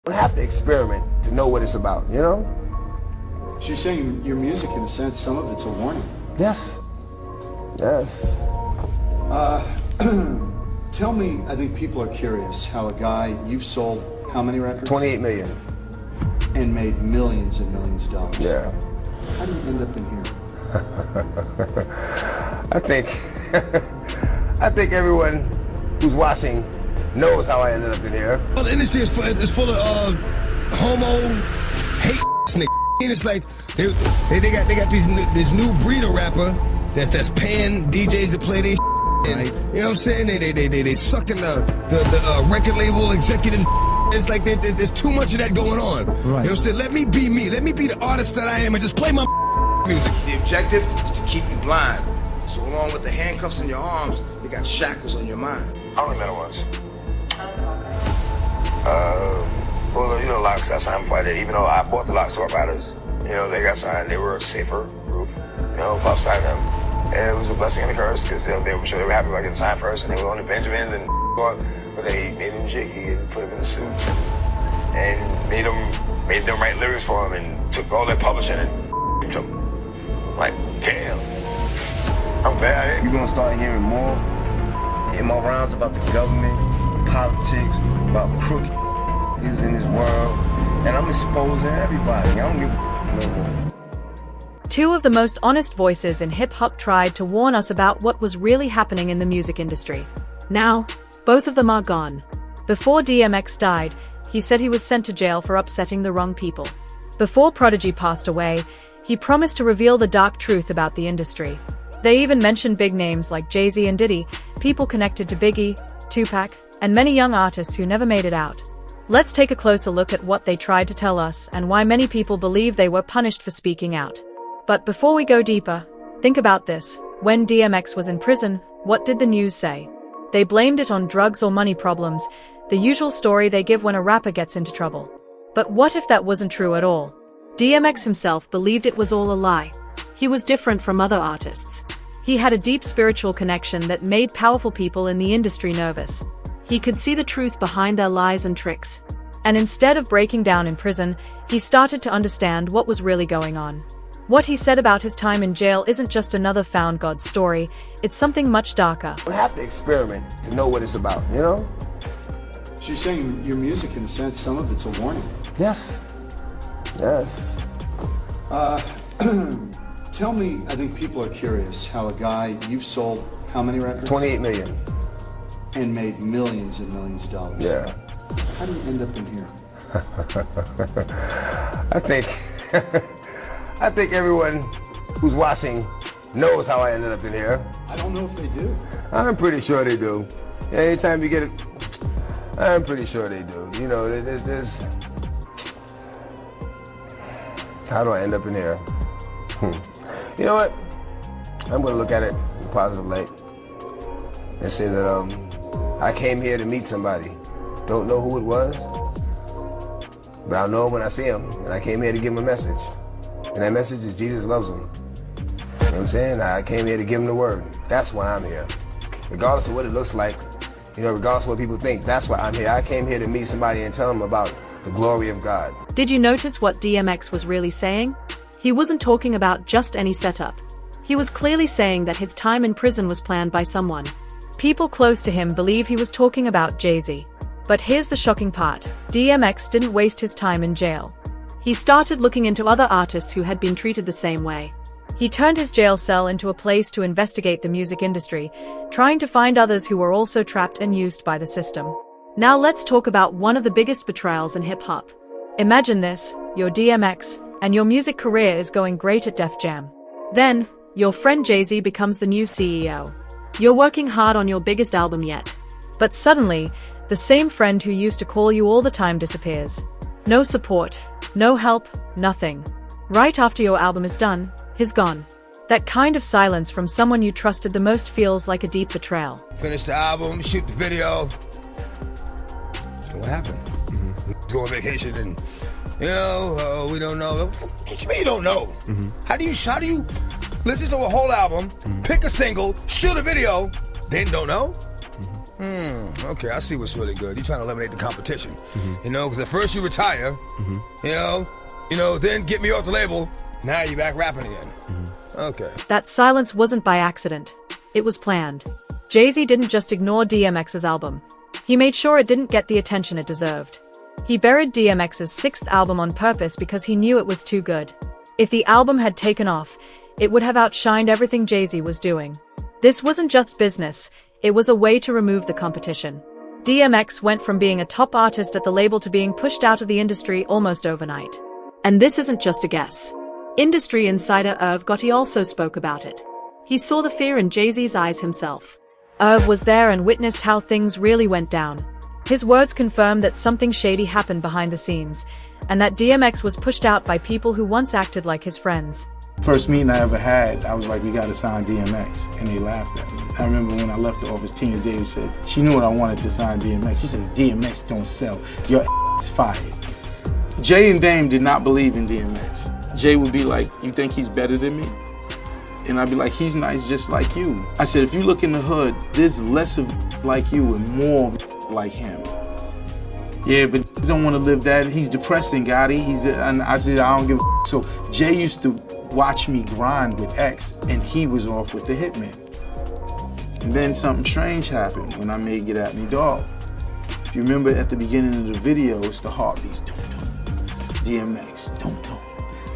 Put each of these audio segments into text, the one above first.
don't have to experiment to know what it's about, you know? So you're saying your music, in a sense, some of it's a warning? Yes. Yes. Tell me, I think people are curious how a guy, you've sold how many records? 28 million. And made millions and millions of dollars. Yeah. How do you end up in here? I think everyone who's watching knows how I ended up in here. Well, the industry is full of homo, hate niggas. It's like they got this new breed of rapper that's paying DJs to play their and, right. You know what I'm saying? They sucking the record label executive. It's like there's too much of that going on. Right. You know what I'm saying? Let me be me. Let me be the artist that I am and just play my music. The objective is to keep you blind. So along with the handcuffs in your arms, you got shackles on your mind. I only met her once. Well, you know, Locks got signed before I did. Even though I bought the Locks to our riders, you know, they got signed. They were a safer group. You know, Pop signed them. And it was a blessing and a curse because they were sure they were happy about getting signed first, and they were on the Benjamins and but then he made them jiggy and put them in the suits and made them write lyrics for him and took all their publishing and took like, damn, I'm bad. You're gonna start hearing more in my rounds about the government, politics, about crooked in this world, and I'm exposing everybody. I don't give no. Two of the most honest voices in hip-hop tried to warn us about what was really happening in the music industry. Now, both of them are gone. Before DMX died, he said he was sent to jail for upsetting the wrong people. Before Prodigy passed away, he promised to reveal the dark truth about the industry. They even mentioned big names like Jay-Z and Diddy, people connected to Biggie, Tupac, and many young artists who never made it out. Let's take a closer look at what they tried to tell us and why many people believe they were punished for speaking out. But before we go deeper, think about this. When DMX was in prison, what did the news say? They blamed it on drugs or money problems, the usual story they give when a rapper gets into trouble. But what if that wasn't true at all? DMX himself believed it was all a lie. He was different from other artists. He had a deep spiritual connection that made powerful people in the industry nervous. He could see the truth behind their lies and tricks. And instead of breaking down in prison, he started to understand what was really going on. What he said about his time in jail isn't just another found God story, it's something much darker. You don't have to experiment to know what it's about, you know? So you're saying your music, in a sense, some of it's a warning? Yes. Yes. Tell me, I think people are curious how a guy, you've sold how many records? 28 million. And made millions and millions of dollars. Yeah. How do you end up in here? I think everyone who's watching knows how I ended up in here. I don't know if they do. I'm pretty sure they do. Anytime you get it, I'm pretty sure they do. You know, there's how do I end up in here? You know what? I'm gonna look at it in a positive light and say that I came here to meet somebody. Don't know who it was, but I'll know when I see him, and I came here to give him a message. And that message is Jesus loves him. You know what I'm saying? I came here to give him the word. That's why I'm here. Regardless of what it looks like, you know, regardless of what people think, that's why I'm here. I came here to meet somebody and tell them about the glory of God. Did you notice what DMX was really saying? He wasn't talking about just any setup. He was clearly saying that his time in prison was planned by someone. People close to him believe he was talking about Jay-Z. But here's the shocking part. DMX didn't waste his time in jail. He started looking into other artists who had been treated the same way. He turned his jail cell into a place to investigate the music industry, trying to find others who were also trapped and used by the system. Now let's talk about one of the biggest betrayals in hip-hop. Imagine this, you're DMX, and your music career is going great at Def Jam. Then, your friend Jay-Z becomes the new CEO. You're working hard on your biggest album yet. But suddenly, the same friend who used to call you all the time disappears. No support, no help, nothing. Right after your album is done, he's gone. That kind of silence from someone you trusted the most feels like a deep betrayal. Finish the album, shoot the video. What happened? Go on vacation and, you know, we don't know. What you mean you don't know? How do you listen to a whole album, pick a single, shoot a video, then don't know? Okay, I see what's really good. You're trying to eliminate the competition. You know, because at first you retire, you know, then get me off the label, now you're back rapping again. Okay. That silence wasn't by accident. It was planned. Jay-Z didn't just ignore DMX's album. He made sure it didn't get the attention it deserved. He buried DMX's 6th album on purpose because he knew it was too good. If the album had taken off, it would have outshined everything Jay-Z was doing. This wasn't just business, it was a way to remove the competition. DMX went from being a top artist at the label to being pushed out of the industry almost overnight. And this isn't just a guess. Industry insider Irv Gotti also spoke about it. He saw the fear in Jay-Z's eyes himself. Irv was there and witnessed how things really went down. His words confirmed that something shady happened behind the scenes, and that DMX was pushed out by people who once acted like his friends. First meeting I ever had, I was like, we gotta sign DMX, and they laughed at me. I remember when I left the office, Tina Davis said, she knew what I wanted to sign DMX. She said, DMX don't sell, your is fired. Jay and Dame did not believe in DMX. Jay would be like, you think he's better than me? And I'd be like, he's nice just like you. I said, if you look in the hood, there's less of like you and more like him. Yeah, but he don't want to live that. He's depressing, Gotti. And I said, I don't give a. So Jay used to watch me grind with X, and he was off with the Hitman. And then something strange happened when I made Get At Me Dog. If you remember at the beginning of the video, it's the heartbeats. DMX,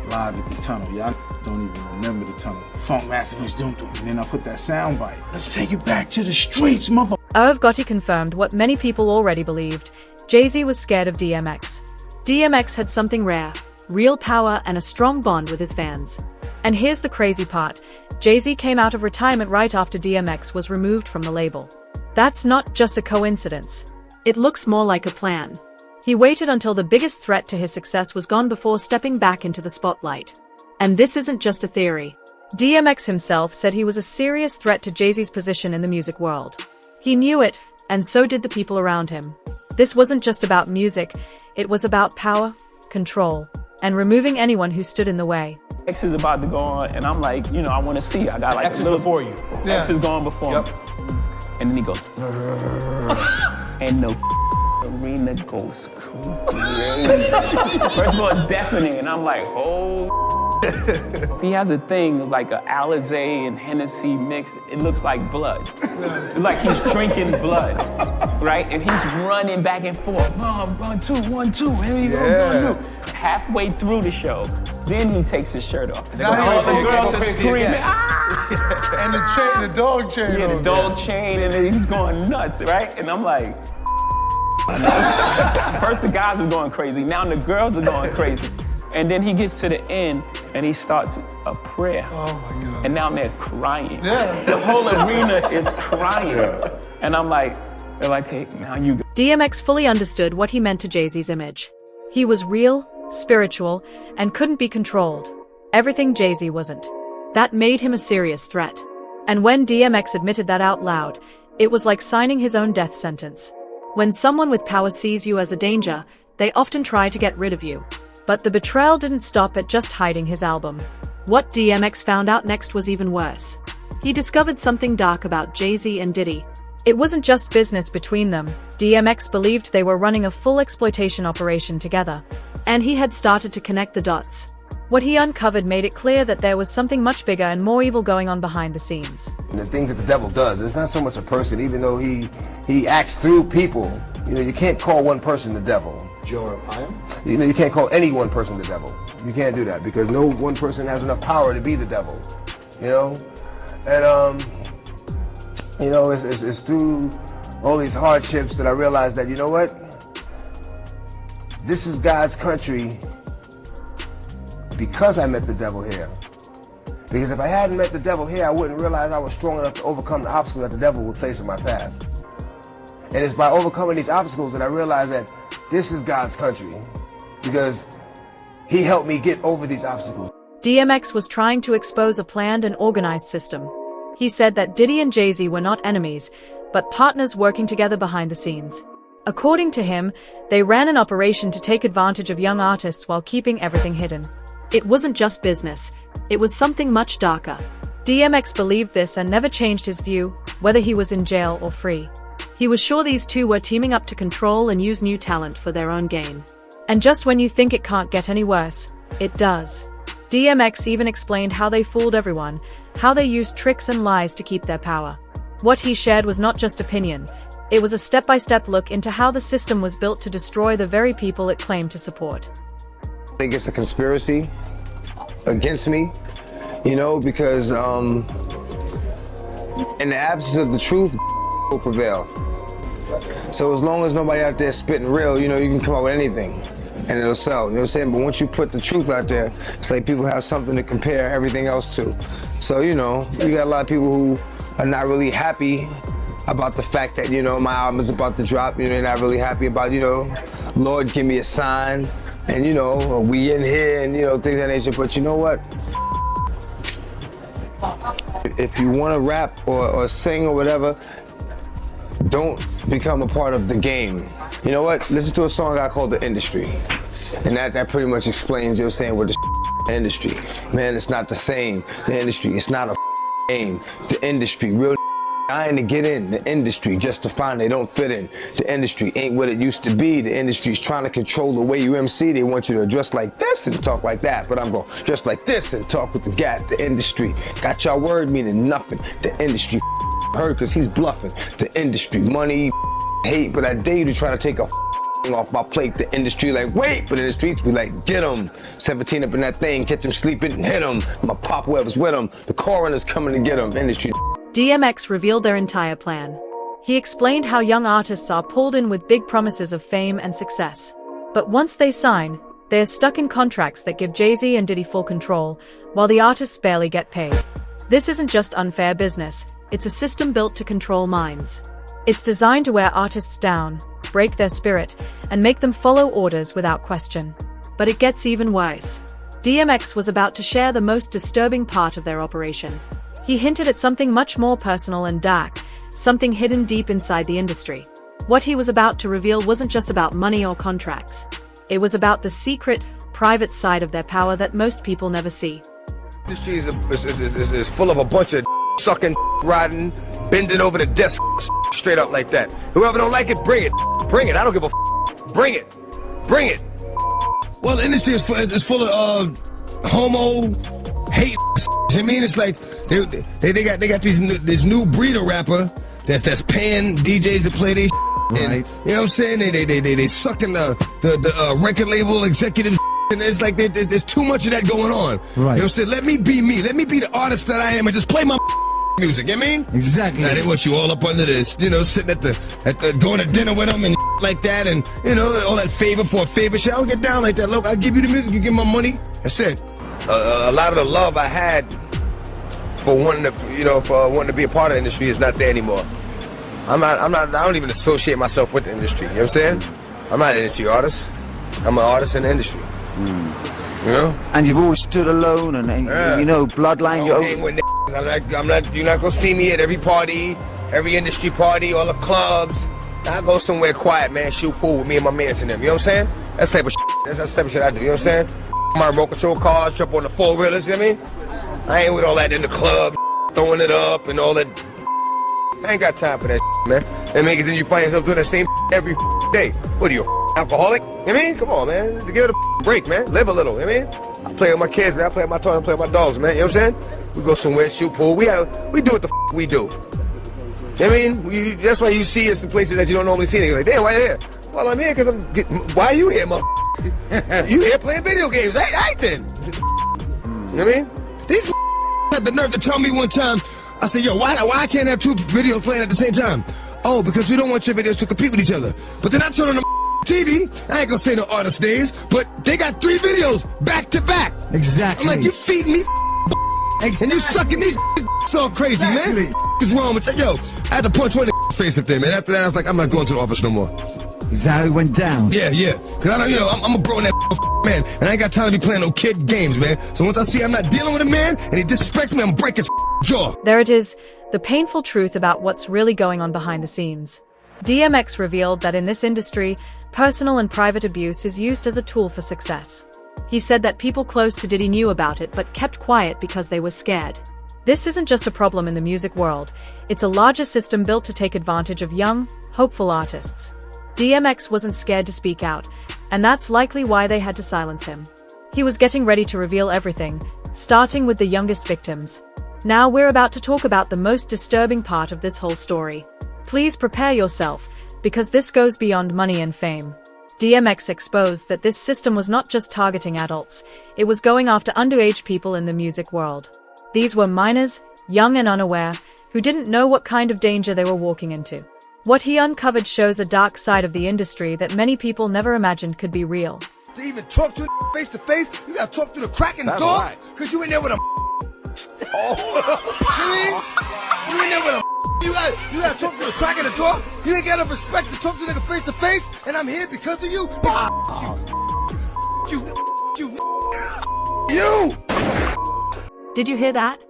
live at the tunnel. Y'all don't even remember the tunnel. Funk Massivist, and then I put that sound bite. Let's take it back to the streets, mother. Irv Gotti confirmed what many people already believed. Jay-Z was scared of DMX. DMX had something rare, real power and a strong bond with his fans. And here's the crazy part. Jay-Z came out of retirement right after DMX was removed from the label. That's not just a coincidence. It looks more like a plan. He waited until the biggest threat to his success was gone before stepping back into the spotlight. And this isn't just a theory. DMX himself said he was a serious threat to Jay-Z's position in the music world. He knew it, and so did the people around him. This wasn't just about music, it was about power, control, and removing anyone who stood in the way. X is about to go on, and I'm like, you know, I want to see. I got like X a little before you. X is going before me. And then he goes, and the arena goes crazy. First of all, it's deafening, and I'm like, oh. He has a thing like a Alizé and Hennessy mixed. It looks like blood. It's like he's drinking blood, right? And he's running back and forth. 1, 2, 1, 2. Here he goes, 1, 2. Halfway through the show, then he takes his shirt off. And all the girls are screaming, ah! And the chain, the dog chain. Yeah, the dog chain, and then he's going nuts, right? And I'm like, first the guys are going crazy, now the girls are going crazy. And then he gets to the end, and he starts a prayer. Oh my God. And now they're crying. Yeah. The whole arena is crying. Yeah. And I'm like, they're like, hey, now you go. DMX fully understood what he meant to Jay-Z's image. He was real, spiritual, and couldn't be controlled. Everything Jay-Z wasn't. That made him a serious threat. And when DMX admitted that out loud, it was like signing his own death sentence. When someone with power sees you as a danger, they often try to get rid of you. But the betrayal didn't stop at just hiding his album. What DMX found out next was even worse. He discovered something dark about Jay-Z and Diddy. It wasn't just business between them. DMX believed they were running a full exploitation operation together, and he had started to connect the dots. What he uncovered made it clear that there was something much bigger and more evil going on behind the scenes. And the things that the devil does, it's not so much a person, even though he acts through people. You know, you can't call one person the devil. You know, you can't call any one person the devil. You can't do that because no one person has enough power to be the devil. You know, and you know, it's through all these hardships that I realized that, you know what, this is God's country because I met the devil here. Because if I hadn't met the devil here, I wouldn't realize I was strong enough to overcome the obstacles that the devil would place in my path. And it's by overcoming these obstacles that I realized that this is God's country, because he helped me get over these obstacles. DMX was trying to expose a planned and organized system. He said that Diddy and Jay-Z were not enemies, but partners working together behind the scenes. According to him, they ran an operation to take advantage of young artists while keeping everything hidden. It wasn't just business, it was something much darker. DMX believed this and never changed his view, whether he was in jail or free. He was sure these two were teaming up to control and use new talent for their own gain. And just when you think it can't get any worse, it does. DMX even explained how they fooled everyone, how they used tricks and lies to keep their power. What he shared was not just opinion, it was a step-by-step look into how the system was built to destroy the very people it claimed to support. I think it's a conspiracy against me, you know, because in the absence of the truth, will prevail. So as long as nobody out there spitting real, you know, you can come out with anything and it'll sell, you know what I'm saying? But once you put the truth out there, it's like people have something to compare everything else to. So, you know, you got a lot of people who are not really happy about the fact that, you know, my album is about to drop. You know, they're not really happy about, you know, Lord, give me a sign. And, you know, we in here and, you know, things of that nature. But you know what? If you want to rap or sing or whatever, don't become a part of the game. You know what? Listen to a song I called The Industry. And that pretty much explains, you know what I'm saying, what the industry. Man, it's not the same. The industry, it's not a game. The industry, real dying to get in the industry just to find they don't fit in. The industry ain't what it used to be. The industry's trying to control the way you MC. They want you to dress like this and talk like that, but I'm going to dress like this and talk with the gas. The industry got y'all word meaning nothing. The industry heard because he's bluffing. The industry, money, hate, but I dare you to try to take a off my plate. The industry like, wait, but in the streets we like, get him. 17 up in that thing, catch him sleeping, hit him. My pop whoever's with him. The coroner's coming to get him. Industry. DMX revealed their entire plan. He explained how young artists are pulled in with big promises of fame and success. But once they sign, they're stuck in contracts that give Jay-Z and Diddy full control, while the artists barely get paid. This isn't just unfair business, it's a system built to control minds. It's designed to wear artists down, break their spirit, and make them follow orders without question. But it gets even worse. DMX was about to share the most disturbing part of their operation. He hinted at something much more personal and dark, something hidden deep inside the industry. What he was about to reveal wasn't just about money or contracts. It was about the secret, private side of their power that most people never see. The industry is full of a bunch of sucking, riding, bending over the desk, straight up like that. Whoever don't like it, bring it. Bring it. I don't give a bring it. Bring it. Well, the industry is full of homo, hate. I mean, it's like they got this new breed of rapper that's paying DJs to play their right. You know what I'm saying? They sucking the record label executive. And it's like there's too much of that going on. Right. You know what I'm saying? Let me be me. Let me be the artist that I am and just play my music. You know what I mean? Exactly. Now they want you all up under this, you know, sitting at the going to dinner with them and like that, and you know, all that favor for a favor shit. I don't get down like that. Look, I give you the music, you give my money. That's it. A lot of the love I had for wanting to be a part of the industry is not there anymore. I don't even associate myself with the industry. You know what I'm saying? I'm not an industry artist. I'm an artist in the industry. You know? And you've always stood alone and you know, bloodline. You're not gonna see me at every party, every industry party, all the clubs. I go somewhere quiet, man, shoot pool with me and my mans and them. You know what I'm saying? That's the type of shit. That's the type of shit I do. You know what I'm saying? My remote control cars, jump on the four wheelers. You know what I mean? I ain't with all that in the club, throwing it up and all that. I ain't got time for that man. And then you find yourself doing the same every day. What are you, alcoholic? You know what I mean? Come on, man. Give it a break, man. Live a little. You know what I mean? I play with my kids, man. I play with my toys, I play with my dogs, man. You know what I'm saying? We go somewhere, shoot pool. We do what the we do. You know what I mean? That's why you see us in places that you don't normally see. You're like, damn, why you here? Well, I'm here because why are you here, motherfucker? You here playing video games. Right then. You know what I mean? These had the nerve to tell me one time, I said, yo, why I can't have two videos playing at the same time? Oh, because we don't want your videos to compete with each other. But then I turn on the TV, I ain't gonna say no artist names, but they got 3 videos back to back. Exactly. I'm like, you feeding me exactly. And you sucking these so crazy, exactly. Man. What's wrong with that? Yo, I had to punch one face up there, man. After that, I was like, I'm not going to the office no more. Is that how it went down? Yeah. Cause I don't, you know, I'm a grown that man, and I ain't got time to be playing no kid games, man. So once I see I'm not dealing with a man, and he disrespects me, I'm breaking his jaw. There it is, the painful truth about what's really going on behind the scenes. DMX revealed that in this industry, personal and private abuse is used as a tool for success. He said that people close to Diddy knew about it but kept quiet because they were scared. This isn't just a problem in the music world, it's a larger system built to take advantage of young, hopeful artists. DMX wasn't scared to speak out, and that's likely why they had to silence him. He was getting ready to reveal everything, starting with the youngest victims. Now we're about to talk about the most disturbing part of this whole story. Please prepare yourself, because this goes beyond money and fame. DMX exposed that this system was not just targeting adults, it was going after underage people in the music world. These were minors, young and unaware, who didn't know what kind of danger they were walking into. What he uncovered shows a dark side of the industry that many people never imagined could be real. To even talk to a face to face, you gotta talk through the crack in the door, cause you in there with a you in there with a you gotta talk through the crack in the door. You ain't got enough respect to talk to nigga face to face, and I'm here because of you. You. Did you hear that?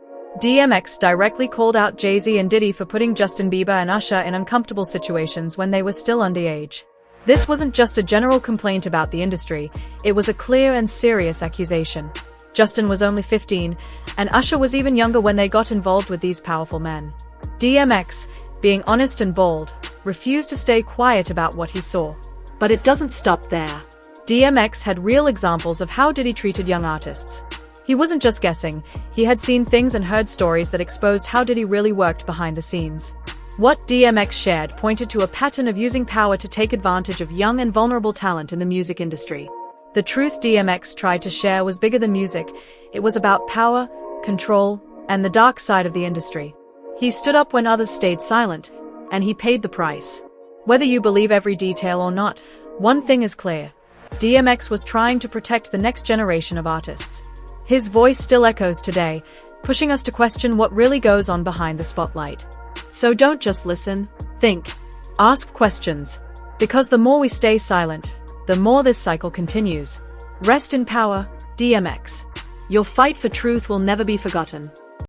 DMX directly called out Jay-Z and Diddy for putting Justin Bieber and Usher in uncomfortable situations when they were still underage. This wasn't just a general complaint about the industry, it was a clear and serious accusation. Justin was only 15, and Usher was even younger when they got involved with these powerful men. DMX, being honest and bold, refused to stay quiet about what he saw. But it doesn't stop there. DMX had real examples of how Diddy treated young artists. He wasn't just guessing, he had seen things and heard stories that exposed how Diddy really worked behind the scenes. What DMX shared pointed to a pattern of using power to take advantage of young and vulnerable talent in the music industry. The truth DMX tried to share was bigger than music, it was about power, control, and the dark side of the industry. He stood up when others stayed silent, and he paid the price. Whether you believe every detail or not, one thing is clear. DMX was trying to protect the next generation of artists. His voice still echoes today, pushing us to question what really goes on behind the spotlight. So don't just listen, think, ask questions. Because the more we stay silent, the more this cycle continues. Rest in power, DMX. Your fight for truth will never be forgotten.